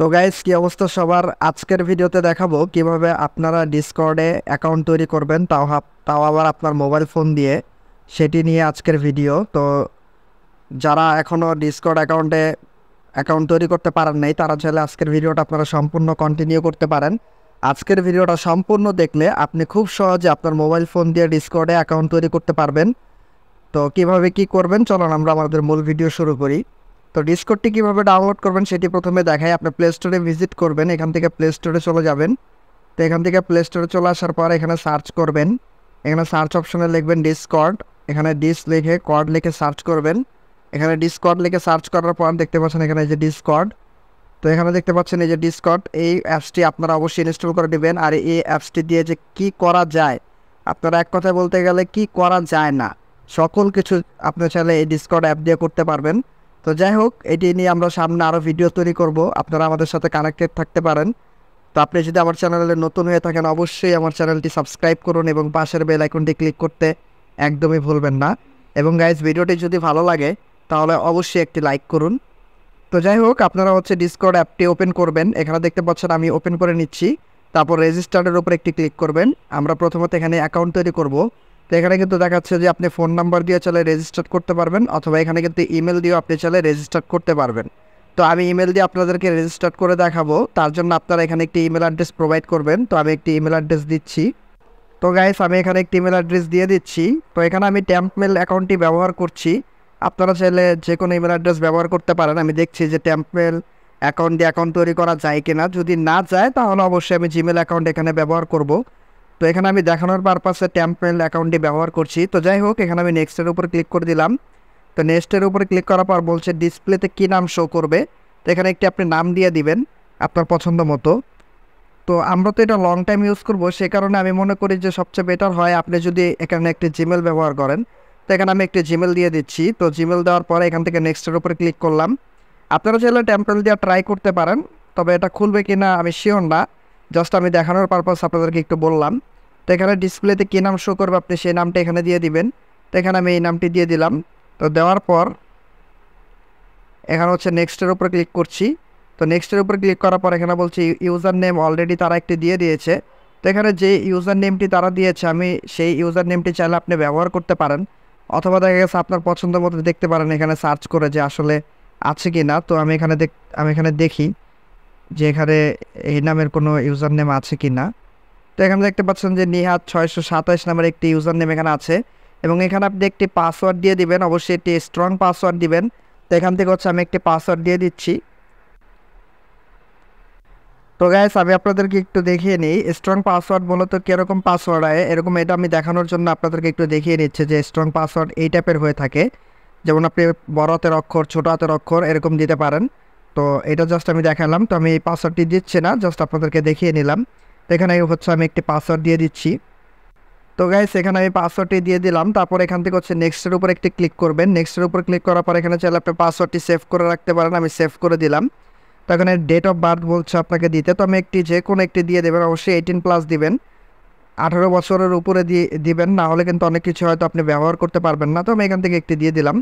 তো গাইস, কি অবস্থা সবার? আজকের ভিডিওতে দেখাবো কিভাবে আপনারা ডিসকর্ডে অ্যাকাউন্ট তৈরি করবেন, তাও আবার আপনার মোবাইল ফোন দিয়ে। সেটি নিয়ে আজকের ভিডিও। তো যারা এখনও ডিসকর্ড অ্যাকাউন্ট তৈরি করতে পারেন নাই, তারা চাইলে আজকের ভিডিওটা আপনারা সম্পূর্ণ কন্টিনিউ করতে পারেন। আজকের ভিডিওটা সম্পূর্ণ দেখলে আপনি খুব সহজে আপনার মোবাইল ফোন দিয়ে ডিসকর্ডে অ্যাকাউন্ট তৈরি করতে পারবেন। তো কিভাবে কি করবেন, চলুন আমরা আমাদের মূল ভিডিও শুরু করি। তো ডিসকর্ডটি কীভাবে ডাউনলোড করবেন সেটি প্রথমে দেখাই। আপনি প্লে স্টোরে ভিজিট করবেন, এখান থেকে প্লে স্টোরে চলে যাবেন। তো এখান থেকে প্লে স্টোরে চলে আসার পর এখানে সার্চ করবেন। এখানে সার্চ অপশনে লিখবেন ডিসকর্ড। এখানে লিখে কর্ড লিখে সার্চ করবেন। এখানে ডিসকর্ড লিখে সার্চ করার পর দেখতে পাচ্ছেন এখানে যে ডিসকর্ড। তো এখানে দেখতে পাচ্ছেন এই যে ডিসকর্ড, এই অ্যাপসটি আপনারা অবশ্যই ইনস্টল করে দেবেন। আর এই অ্যাপসটি দিয়ে যে কী করা যায়, আপনারা এক কথায় বলতে গেলে কি করা যায় না, সকল কিছু আপনি চাইলে এই ডিসকর্ড অ্যাপ দিয়ে করতে পারবেন। তো যাই হোক, এটি নিয়ে আমরা সামনে আরও ভিডিও তৈরি করব, আপনারা আমাদের সাথে কানেক্টেড থাকতে পারেন। তো আপনি যদি আমার চ্যানেলে নতুন হয়ে থাকেন, অবশ্যই আমার চ্যানেলটি সাবস্ক্রাইব করুন এবং পাশের বেল আইকনটি ক্লিক করতে একদমই ভুলবেন না। এবং গাইজ, ভিডিওটি যদি ভালো লাগে তাহলে অবশ্যই একটি লাইক করুন। তো যাই হোক, আপনারা ডিসকর্ড অ্যাপটি ওপেন করবেন। এখানে দেখতে পাচ্ছেন আমি ওপেন করে নিচ্ছি। তারপর রেজিস্টারের উপর একটি ক্লিক করবেন। আমরা প্রথমত এখানে অ্যাকাউন্ট তৈরি করব। তো এখানে কিন্তু দেখাচ্ছে যে আপনি ফোন নাম্বার দিয়ে চাইলে রেজিস্টার করতে পারবেন, অথবা এখানে কিন্তু ইমেল দিয়েও আপনি চাইলে রেজিস্টার করতে পারবেন। তো আমি ইমেল দিয়ে আপনাদেরকে রেজিস্টার করে দেখাবো। তার জন্য আপনারা এখানে একটি ইমেল অ্যাড্রেস প্রোভাইড করবেন। তো আমি একটি ইমেল অ্যাড্রেস দিচ্ছি। তো গাইস, আমি এখানে একটি ইমেল অ্যাড্রেস দিয়ে দিচ্ছি। তো এখানে আমি ট্যাম্পমেল অ্যাকাউন্টটি ব্যবহার করছি। আপনারা চাইলে যে কোনো ইমেল অ্যাড্রেস ব্যবহার করতে পারেন। আমি দেখছি যে ট্যাম্পমেল অ্যাকাউন্ট দিয়ে অ্যাকাউন্ট তৈরি করা যায় কিনা। যদি না যায় তাহলে অবশ্যই আমি জিমেল অ্যাকাউন্ট এখানে ব্যবহার করব। তো এখানে আমি দেখানোর পারপাসে ট্যাম্পমেল অ্যাকাউন্টটি ব্যবহার করছি। তো যাই হোক, এখানে আমি নেক্সটের উপর ক্লিক করে দিলাম। তো নেক্সটের উপরে ক্লিক করার পর বলছে ডিসপ্লেতে কী নাম শো করবে। তো এখানে একটি আপনি নাম দিয়ে দিবেন আপনার পছন্দ মতো। তো আমরা তো এটা লং টাইম ইউজ করবো, সে কারণে আমি মনে করি যে সবচেয়ে বেটার হয় আপনি যদি এখানে একটি জিমেল ব্যবহার করেন। তো এখানে আমি একটি জিমেল দিয়ে দিচ্ছি। তো জিমেল দেওয়ার পরে এখান থেকে নেক্সটের উপরে ক্লিক করলাম। আপনারা চাইলে ট্যাম্পেল দিয়ে ট্রাই করতে পারেন, তবে এটা খুলবে কি না আমি শিওর না। জাস্ট আমি দেখানোর পারপাস আপনাদেরকে একটু বললাম। তো এখানে ডিসপ্লেতে কী নাম শো করবে আপনি সেই নামটা এখানে দিয়ে দিবেন। তো এখানে আমি এই নামটি দিয়ে দিলাম। তো দেওয়ার পর এখানে নেক্সটের উপরে ক্লিক করছি। তো নেক্সটের উপরে ক্লিক করার পর এখানে বলছি ইউজার নেম অলরেডি তারা একটি দিয়ে দিয়েছে। তো এখানে যে ইউজার নেমটি তারা দিয়েছে, আমি সেই ইউজার নেমটি চাইলে আপনি ব্যবহার করতে পারেন, অথবা দেখা গেছে আপনার পছন্দ মতো দেখতে পারেন এখানে সার্চ করে যে আসলে আছে কি না। তো আমি এখানে দেখি যে এখানে এই নামের কোনো ইউজার নেম আছে কি না। তো এখানে দেখতে পাচ্ছেন যে নিহাত 627 নামের একটি ইউজার নেম এখানে আছে, এবং এখানে আপনি একটি পাসওয়ার্ড দিয়ে দিবেন, অবশ্যই একটি স্ট্রং পাসওয়ার্ড দিবেন। তো এখান থেকে আমি একটি পাসওয়ার্ড দিয়ে দিচ্ছি। তো গাইস, আমি আপনাদেরকে একটু দেখিয়ে নিই স্ট্রং পাসওয়ার্ড মূলত কীরকম পাসওয়ার্ড হয়। এরকম এটা আমি দেখানোর জন্য আপনাদেরকে একটু দেখিয়ে নিচ্ছে যে স্ট্রং পাসওয়ার্ড এই টাইপের হয়ে থাকে। যেমন আপনি বড় হাতের অক্ষর, ছোটো হাতের অক্ষর এরকম দিতে পারেন। তো এটা জাস্ট আমি দেখালাম। তো আমি এই পাসওয়ার্ডটি দিচ্ছি না, জাস্ট আপনাদেরকে দেখিয়ে নিলাম। তো এখানে আমি একটি পাসওয়ার্ড দিয়ে দিচ্ছি। তো গাইস, এখানে আমি পাসওয়ার্ডটি দিয়ে দিলাম। তারপর এখান থেকে নেক্সটের উপর একটি ক্লিক করবেন। নেক্সটের উপর ক্লিক করার পর এখানে চাইলে আপনি পাসওয়ার্ডটি সেভ করে রাখতে পারেন। আমি সেভ করে দিলাম। তো এখানে ডেট অফ বার্থ বলছে আপনাকে দিতে। তো আমি যে কোনো একটি দিয়ে দেবেন, অবশ্যই 18+ দিবেন, 18 বছরের উপরে দিবেন, না হলে কিন্তু অনেক কিছু হয়তো আপনি ব্যবহার করতে পারবেন না। তো আমি এখান থেকে একটি দিয়ে দিলাম।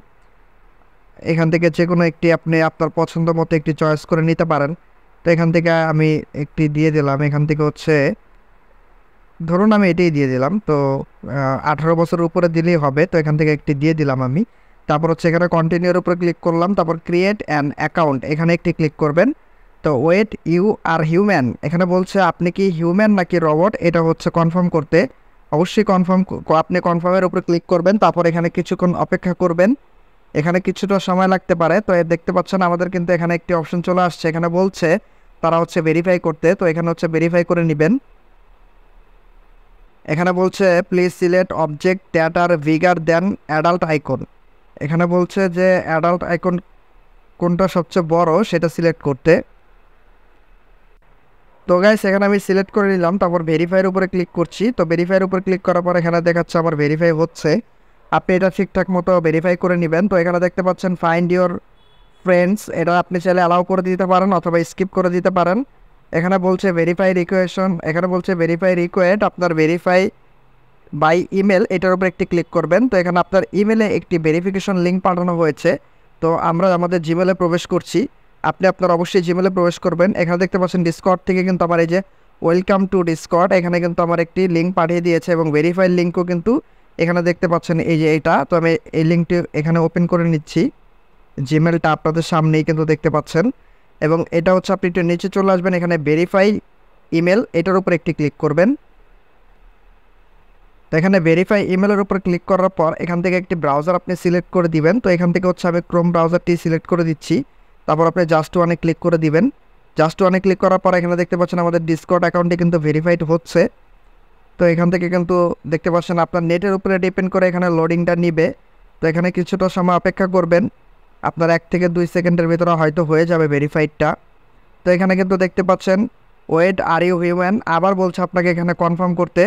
এখান থেকে যে কোনো একটি আপনি আপনার পছন্দ মতো একটি চয়েস করে নিতে পারেন। তো এখান থেকে আমি একটি দিয়ে দিলাম। এখান থেকে ধরুন আমি এটাই দিয়ে দিলাম। তো 18 বছরের উপরে দিলেই হবে। তো এখান থেকে একটি দিয়ে দিলাম আমি। তারপর এখানে কন্টিনিউর উপরে ক্লিক করলাম। তারপর ক্রিয়েট অ্যান অ্যাকাউন্ট এখানে একটি ক্লিক করবেন। তো ওয়েট ইউ আর হিউম্যান এখানে বলছে আপনি কি হিউম্যান নাকি রোবট, এটা কনফার্ম করতে অবশ্যই আপনি কনফার্মের উপরে ক্লিক করবেন। তারপর এখানে কিছুক্ষণ অপেক্ষা করবেন, এখানে কিছুটা সময় লাগতে পারে। তো দেখতে পাচ্ছেন আমাদের কিন্তু এখানে একটি অপশন চলে আসছে। এখানে বলছে তারা ভেরিফাই করতে। তো এখানে ভেরিফাই করে নেবেন। এখানে বলছে please select object that are bigger than adult icon. এখানে বলছে যে অ্যাডাল্ট আইকন কোনটা সবচেয়ে বড় সেটা সিলেক্ট করতে। তো গাইস, এখানে আমি সিলেক্ট করে নিলাম। তারপর ভেরিফাইয়ের উপরে ক্লিক করছি। তো ভেরিফাইয়ের উপরে ক্লিক করার পর এখানে দেখাচ্ছে আমার ভেরিফাই হচ্ছে। আপনি এটা ঠিকঠাক মতো ভেরিফাই করে নেবেন। তো এখানে দেখতে পাচ্ছেন ফাইন্ড ইওর ফ্রেন্ডস, এটা আপনি চাইলে অ্যালাউ করে দিতে পারেন অথবা স্কিপ করে দিতে পারেন। এখানে বলছে ভেরিফাই রিকোয়েশন, এখানে বলছে ভেরিফাই রিকোয়েড, আপনার ভেরিফাই বাই ইমেল এটার উপর একটি ক্লিক করবেন। তো এখানে আপনার ইমেলে একটি ভেরিফিকেশন লিঙ্ক পাঠানো হয়েছে। তো আমরা আমাদের জিমেলে প্রবেশ করছি। আপনি আপনার অবশ্যই জিমেলে প্রবেশ করবেন। এখানে দেখতে পাচ্ছেন ডিসকর্ড থেকে কিন্তু আমার এই যে ওয়েলকাম টু ডিসকর্ড, এখানে কিন্তু আমার একটি লিঙ্ক পাঠিয়ে দিয়েছে এবং ভেরিফাইড লিঙ্কও কিন্তু এখানে দেখতে পাচ্ছেন এই যে এটা। তো আমি এই লিঙ্কটি এখানে ওপেন করে নিচ্ছি। জিমেলটা আপনাদের সামনেই কিন্তু দেখতে পাচ্ছেন এবং এটা হচ্ছে আপনি একটু নিচে চলে আসবেন, এখানে ভেরিফাই ইমেল এটার উপর একটি ক্লিক করবেন। তো এখানে ভেরিফাই ইমেলের উপর ক্লিক করার পর এখান থেকে একটি ব্রাউজার আপনি সিলেক্ট করে দিবেন। তো এখান থেকে হচ্ছে আমি ক্রোম ব্রাউজারটি সিলেক্ট করে দিচ্ছি। তারপর আপনি জাস্ট ওয়ানে ক্লিক করে দিবেন। জাস্ট ওয়ানে ক্লিক করার পর এখানে দেখতে পাচ্ছেন আমাদের ডিসকর্ড অ্যাকাউন্টটি কিন্তু ভেরিফাইড হচ্ছে। তো এখান থেকে কিন্তু দেখতে পাচ্ছেন আপনার নেটের উপরে ডিপেন্ড করে এখানে লোডিংটা নিবে। তো এখানে কিছুটা সময় অপেক্ষা করবেন, আপনার 1 থেকে 2 সেকেন্ডের ভিতরে হয়তো হয়ে যাবে ভেরিফাইডটা। তো এখানে কিন্তু দেখতে পাচ্ছেন ওয়েট আর ইউ হিউম্যান, আবার বলছে আপনাকে এখানে কনফার্ম করতে।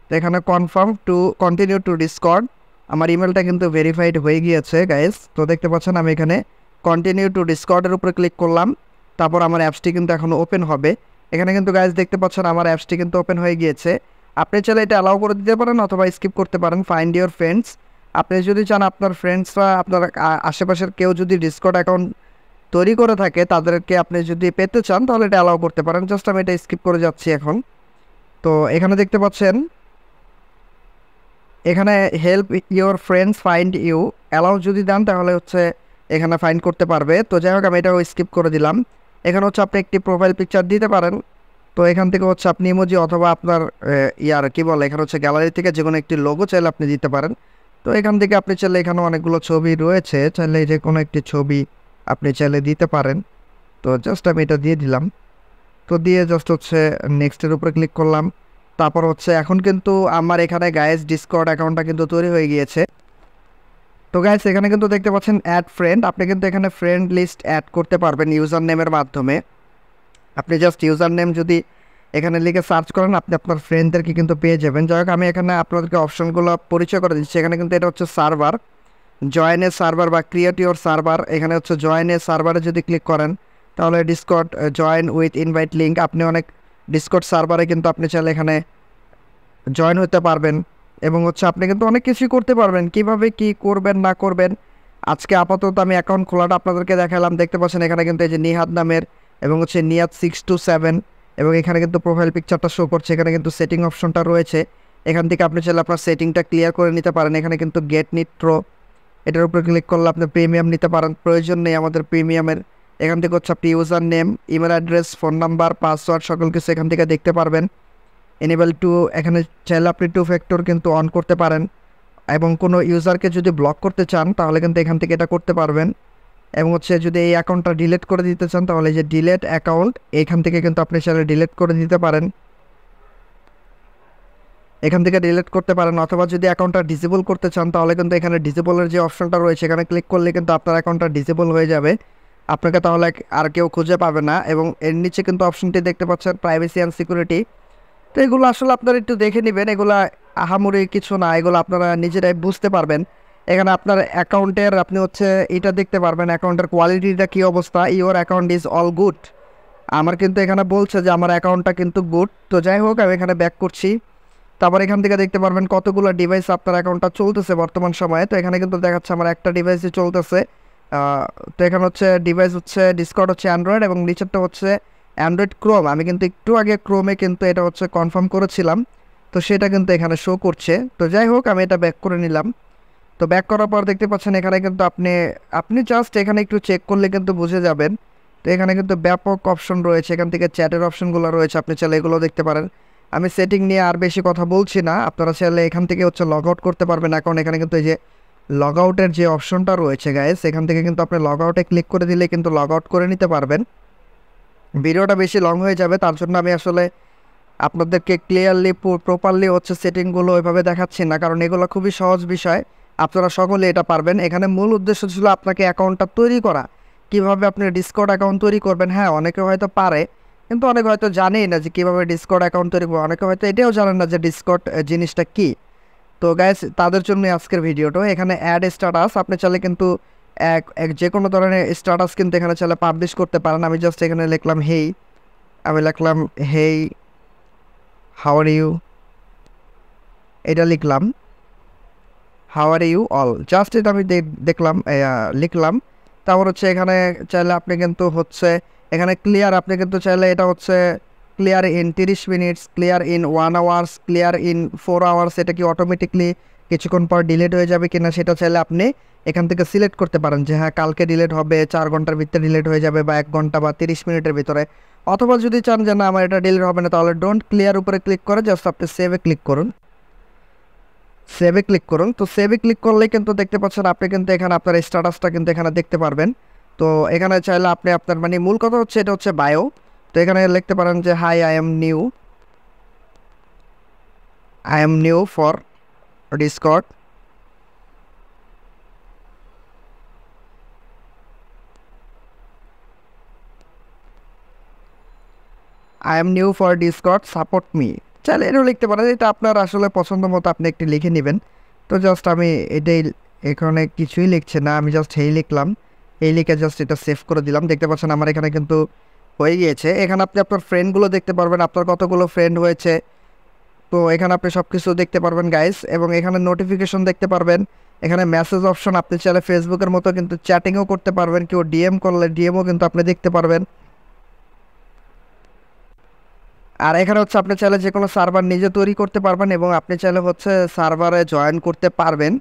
তো এখানে confirm to continue to Discord, আমার ইমেলটা কিন্তু ভেরিফাইড হয়ে গিয়েছে গাইস। তো দেখতে পাচ্ছেন আমি এখানে কন্টিনিউ টু ডিসকর্ডের উপরে ক্লিক করলাম, তারপর আমার অ্যাপসটি কিন্তু এখন ওপেন হবে। এখানে কিন্তু গাইস দেখতে পাচ্ছেন আমার অ্যাপসটি কিন্তু ওপেন হয়ে গিয়েছে। আপনি চাইলে এটা অ্যালাউ করে দিতে পারেন অথবা স্কিপ করতে পারেন। ফাইন্ড ইউর ফ্রেন্ডস, আপনি যদি চান আপনার ফ্রেন্ডসরা আপনার আশেপাশের কেউ যদি ডিসকর্ড অ্যাকাউন্ট তৈরি করে থাকে তাদেরকে আপনি যদি পেতে চান তাহলে এটা অ্যালাউ করতে পারেন। জাস্ট আমি এটা স্কিপ করে যাচ্ছি এখন। তো এখানে দেখতে পাচ্ছেন এখানে help your friends find you, allow যদি দেন তাহলে হচ্ছে এখানে ফাইন্ড করতে পারবে। তো যাই হোক আমি এটাও স্কিপ করে দিলাম। এখানে হচ্ছে আপনি একটি প্রোফাইল পিকচার দিতে পারেন। তো এখান থেকে হচ্ছে আপনি ইমোজি অথবা আপনার কি বলে এখানে হচ্ছে গ্যালারি থেকে যে কোনো একটি লোগো চাইলে আপনি দিতে পারেন। তো এখান থেকে আপনি চাইলে এখানে অনেকগুলো ছবি রয়েছে, চাইলে যে কোনো একটি ছবি আপনি চাইলে দিতে পারেন। তো জাস্ট আমি এটা দিয়ে দিলাম। তো দিয়ে জাস্ট হচ্ছে নেক্সটের উপরে ক্লিক করলাম। তারপর হচ্ছে এখন কিন্তু আমার এখানে গাইস ডিসকর্ড অ্যাকাউন্টটা কিন্তু তৈরি হয়ে গিয়েছে। তো গাইস এখানে কিন্তু দেখতে পাচ্ছেন অ্যাড ফ্রেন্ড, আপনি কিন্তু এখানে ফ্রেন্ড লিস্ট অ্যাড করতে পারবেন ইউজার নেমের মাধ্যমে। আপনি জাস্ট ইউজার নেম যদি এখানে লিখে সার্চ করেন আপনি আপনার ফ্রেন্ডদেরকে কিন্তু পেয়ে যাবেন। যাই হোক আমি এখানে আপনাদেরকে অপশনগুলো পরিচয় করে দিচ্ছি। এখানে কিন্তু এটা হচ্ছে সার্ভার, জয়েন এ সার্ভার বা ক্রিয়েট ইউর সার্ভার। এখানে হচ্ছে জয়েন এ সার্ভারে যদি ক্লিক করেন তাহলে Discord join with invite link, আপনি অনেক ডিসকর্ড সার্ভারে কিন্তু আপনি চাইলে এখানে জয়েন হতে পারবেন এবং হচ্ছে আপনি কিন্তু অনেক কিছুই করতে পারবেন। কিভাবে কি করবেন না করবেন আজকে আপাতত আমি অ্যাকাউন্ট খোলাটা আপনাদেরকে দেখালাম। দেখতে পাচ্ছেন এখানে কিন্তু এই যে নিহাদ নামের এবং হচ্ছে নিয়াদ 627 এবং এখানে কিন্তু প্রোফাইল পিকচারটা শো করছে। এখানে কিন্তু সেটিং অপশনটা রয়েছে, এখান থেকে আপনি চাইলে আপনার সেটিংটা ক্লিয়ার করে নিতে পারেন। এখানে কিন্তু গেট নিট্রো এটার উপরে ক্লিক করলে আপনি প্রিমিয়াম নিতে পারেন, প্রয়োজন নেই আমাদের প্রিমিয়ামের। এখান থেকে হচ্ছে আপনি user name, email address, phone number, password সকল কিছু এখান থেকে দেখতে পারবেন। এনেবল টু, এখানে চাইলে আপনি 2 ফ্যাক্টর কিন্তু অন করতে পারেন এবং কোনো ইউজারকে যদি ব্লক করতে চান তাহলে কিন্তু এখান থেকে এটা করতে পারবেন। এবং হচ্ছে যদি এই অ্যাকাউন্টটা ডিলিট করে দিতে চান তাহলে যে ডিলেট অ্যাকাউন্ট এখান থেকে কিন্তু আপনি চাইলে ডিলিট করে দিতে পারেন, এখান থেকে ডিলিট করতে পারেন। অথবা যদি অ্যাকাউন্টটা ডিসেবল করতে চান তাহলে কিন্তু এখানে ডিসেবলের যে অপশনটা রয়েছে এখানে ক্লিক করলে কিন্তু আপনার অ্যাকাউন্টটা ডিসেবল হয়ে যাবে, আপনাকে তাহলে আর কেউ খুঁজে পাবে না। এবং এর নিচে কিন্তু অপশনটি দেখতে পাচ্ছেন প্রাইভেসি অ্যান্ড সিকিউরিটি। তো এগুলো আসলে আপনারা একটু দেখে নেবেন, এগুলো আহামরি কিছু না, এগুলো আপনারা নিজেরাই বুঝতে পারবেন। এখানে আপনার অ্যাকাউন্টের আপনি হচ্ছে এটা দেখতে পারবেন অ্যাকাউন্টের কোয়ালিটিটা কী অবস্থা। Your account is all good, আমার কিন্তু এখানে বলছে যে আমার অ্যাকাউন্টটা কিন্তু গুড। তো যাই হোক আমি এখানে ব্যাক করছি। তারপর এখান থেকে দেখতে পারবেন কতগুলো ডিভাইস আপনার অ্যাকাউন্টটা চলতেছে বর্তমান সময়ে। তো এখানে কিন্তু দেখাচ্ছে আমার একটা ডিভাইসই চলতেছে। তো এখানে হচ্ছে ডিভাইস হচ্ছে ডিসকর্ড হচ্ছে অ্যান্ড্রয়েড এবং নিচেরটা হচ্ছে অ্যান্ড্রয়েড ক্রোম। আমি কিন্তু একটু আগে ক্রোমে কিন্তু এটা হচ্ছে কনফার্ম করেছিলাম, তো সেটা কিন্তু এখানে শো করছে। তো যাই হোক আমি এটা ব্যাক করে নিলাম। তো ব্যাক করার পর দেখতে পাচ্ছেন এখানে কিন্তু আপনি জাস্ট এখানে একটু চেক করলে কিন্তু বুঝে যাবেন। তো এখানে কিন্তু ব্যাপক অপশন রয়েছে, এখান থেকে চ্যাটের অপশনগুলো রয়েছে, আপনি চাইলে এগুলো দেখতে পারেন। আমি সেটিং নিয়ে আর বেশি কথা বলছি না, আপনারা চাইলে এখান থেকে হচ্ছে লগ আউট করতে পারবেন। এখন এখানে কিন্তু এই যে লগ আউটের যে অপশনটা রয়েছে গাইস, এখান থেকে কিন্তু আপনি লগ আউটে ক্লিক করে দিলে কিন্তু লগ আউট করে নিতে পারবেন। ভিডিওটা বেশি লং হয়ে যাবে তার জন্য আমি আসলে আপনাদেরকে ক্লিয়ারলি প্রপারলি হচ্ছে সেটিংগুলো ওইভাবে দেখাচ্ছি না, কারণ এগুলো খুবই সহজ বিষয়, আপনারা সকলে এটা পারবেন। এখানে মূল উদ্দেশ্য ছিল আপনাকে অ্যাকাউন্টটা তৈরি করা, কিভাবে আপনি ডিসকর্ড অ্যাকাউন্ট তৈরি করবেন। হ্যাঁ অনেকে হয়তো পারে কিন্তু অনেকে হয়তো জানেই না যে কীভাবে ডিসকর্ড অ্যাকাউন্ট তৈরি করবে, অনেকে হয়তো এটাও জানেন না যে ডিসকর্ড জিনিসটা কী। তো গাইস তাদের জন্য আজকের ভিডিওটা। এখানে অ্যাড স্ট্যাটাস, আপনি চাইলে কিন্তু যে কোনো ধরনের স্ট্যাটাস কিন্তু এখানে চাইলে পাবলিশ করতে পারেন। আমি জাস্ট এখানে লিখলাম হেই, আমি লিখলাম হেই হাউ আর ইউ, এটা লিখলাম how are you all, just এটা আমি লিখলাম। তারপর হচ্ছে এখানে চাইলে আপনি কিন্তু হচ্ছে এখানে ক্লিয়ার, আপনি কিন্তু চাইলে এটা হচ্ছে clear in 30 minutes, clear in 1 hours, clear in 4 hours, এটা কি অটোমেটিকলি কিছুক্ষণ পর ডিলিট হয়ে যাবে কিনা সেটা চাইলে আপনি এখান থেকে সিলেক্ট করতে পারেন যে হ্যাঁ কালকে ডিলিট হবে, 4 ঘন্টার ভিতরে ডিলিট হয়ে যাবে, বা 1 ঘন্টা বা 30 মিনিটের ভিতরে। অথবা যদি চান যে না আমার এটা ডিলিট হবে না, তাহলে ডোন্ট ক্লিয়ার উপরে ক্লিক করে জাস্ট আপনি সেভে ক্লিক করুন। সেভে ক্লিক করুন। তো সেভে ক্লিক করলেই কিন্তু দেখতে পাচ্ছেন আপনি কিন্তু এখানে আপনার স্ট্যাটাসটা কিন্তু এখানে দেখতে পারবেন। তো এখানে চাইলে আপনি আপনার মানে মূল কথা হচ্ছে এটা হচ্ছে বায়ো। তো এখানে লিখতে পারেন যে hi I am new for Discord. I am new for Discord, support me. চাইলে এটাও লিখতে পারেন, এটা আপনার আসলে পছন্দ মতো আপনি একটি লিখে নেবেন। তো জাস্ট আমি এটাই, এখানে কিছুই লিখছে না, আমি জাস্ট এই লিখলাম, এই লিখে জাস্ট এটা সেভ করে দিলাম। দেখতে পাচ্ছেন আমার এখানে কিন্তু হয়ে গিয়েছে। এখানে আপনি আপনার ফ্রেন্ডগুলো দেখতে পারবেন, আপনার কতগুলো ফ্রেন্ড হয়েছে। তো এখানে আপনি সব কিছু দেখতে পারবেন গাইস, এবং এখানে নোটিফিকেশন দেখতে পারবেন। এখানে মেসেজ অপশন, আপনি চাইলে ফেসবুকের মতো কিন্তু চ্যাটিংও করতে পারবেন, কেউ ডিএম করলে ডিএমও কিন্তু আপনি দেখতে পারবেন। আর এখানে হচ্ছে আপনি চাইলে যে কোনো সার্ভার নিজে তৈরি করতে পারবেন, এবং আপনি চাইলে হচ্ছে সার্ভারে জয়েন করতে পারবেন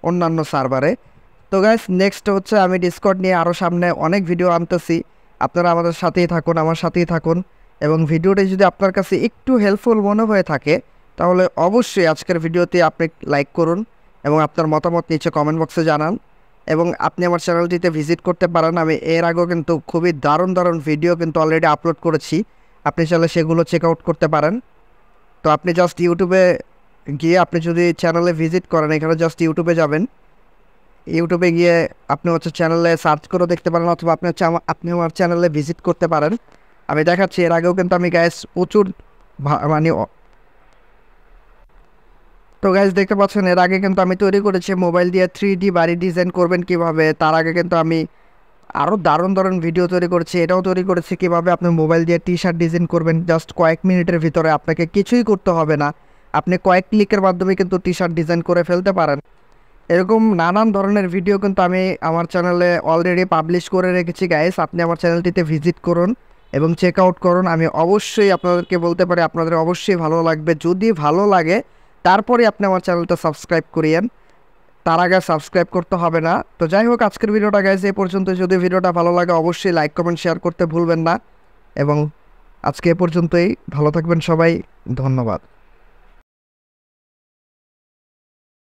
অন্যান্য সার্ভারে। তো গাইস নেক্সট হচ্ছে আমি ডিসকর্ড নিয়ে আরও সামনে অনেক ভিডিও আনতেছি, আপনারা আমাদের সাথেই থাকুন, আমার সাথেই থাকুন। এবং ভিডিওটি যদি আপনার কাছে একটু হেল্পফুল মনে হয়ে থাকে তাহলে অবশ্যই আজকের ভিডিওতে আপনি লাইক করুন এবং আপনার মতামত নিচে কমেন্ট বক্সে জানান। এবং আপনি আমার চ্যানেলটিতে ভিজিট করতে পারেন, আমি এর আগেও কিন্তু খুবই দারুণ দারুণ ভিডিও কিন্তু অলরেডি আপলোড করেছি, আপনি চাইলে সেগুলো চেক আউট করতে পারেন। তো আপনি জাস্ট ইউটিউবে গিয়ে আপনি যদি চ্যানেলে ভিজিট করেন, এখানে জাস্ট ইউটিউবে যাবেন, ইউটিউবে গিয়ে আপনি হচ্ছে চ্যানেলে সার্চ করে দেখতে পারেন, অথবা আপনি হচ্ছে আপনি আমার চ্যানেলে ভিজিট করতে পারেন। আমি দেখাচ্ছি, এর আগেও কিন্তু আমি গাইস প্রচুর মানে তো গাইস দেখতে পাচ্ছেন এর আগে কিন্তু আমি তৈরি করেছি মোবাইল দিয়ে 3D বাড়ি ডিজাইন করবেন কিভাবে। তার আগে কিন্তু আমি আরও দারুণ দারুণ ভিডিও তৈরি করেছি, এটাও তৈরি করেছি কীভাবে আপনি মোবাইল দিয়ে টি শার্ট ডিজাইন করবেন জাস্ট কয়েক মিনিটের ভিতরে, আপনাকে কিছুই করতে হবে না, আপনি কয়েক ক্লিকের মাধ্যমে কিন্তু টি শার্ট ডিজাইন করে ফেলতে পারেন। এরকম নানান ধরনের ভিডিও কিন্তু আমি আমার চ্যানেলে অলরেডি পাবলিশ করে রেখেছি গাইস, আপনি আমার চ্যানেলটিতে ভিজিট করুন এবং চেক আউট করুন। আমি অবশ্যই আপনাদেরকে বলতে পারি আপনাদের অবশ্যই ভালো লাগবে, যদি ভালো লাগে তারপরে আপনি আমার চ্যানেলটা সাবস্ক্রাইব করিয়েন, তার আগে সাবস্ক্রাইব করতে হবে না। তো যাই হোক আজকের ভিডিওটা গাইজ এ পর্যন্ত, যদি ভিডিওটা ভালো লাগে অবশ্যই লাইক কমেন্ট শেয়ার করতে ভুলবেন না, এবং আজকে এ পর্যন্তই, ভালো থাকবেন সবাই, ধন্যবাদ।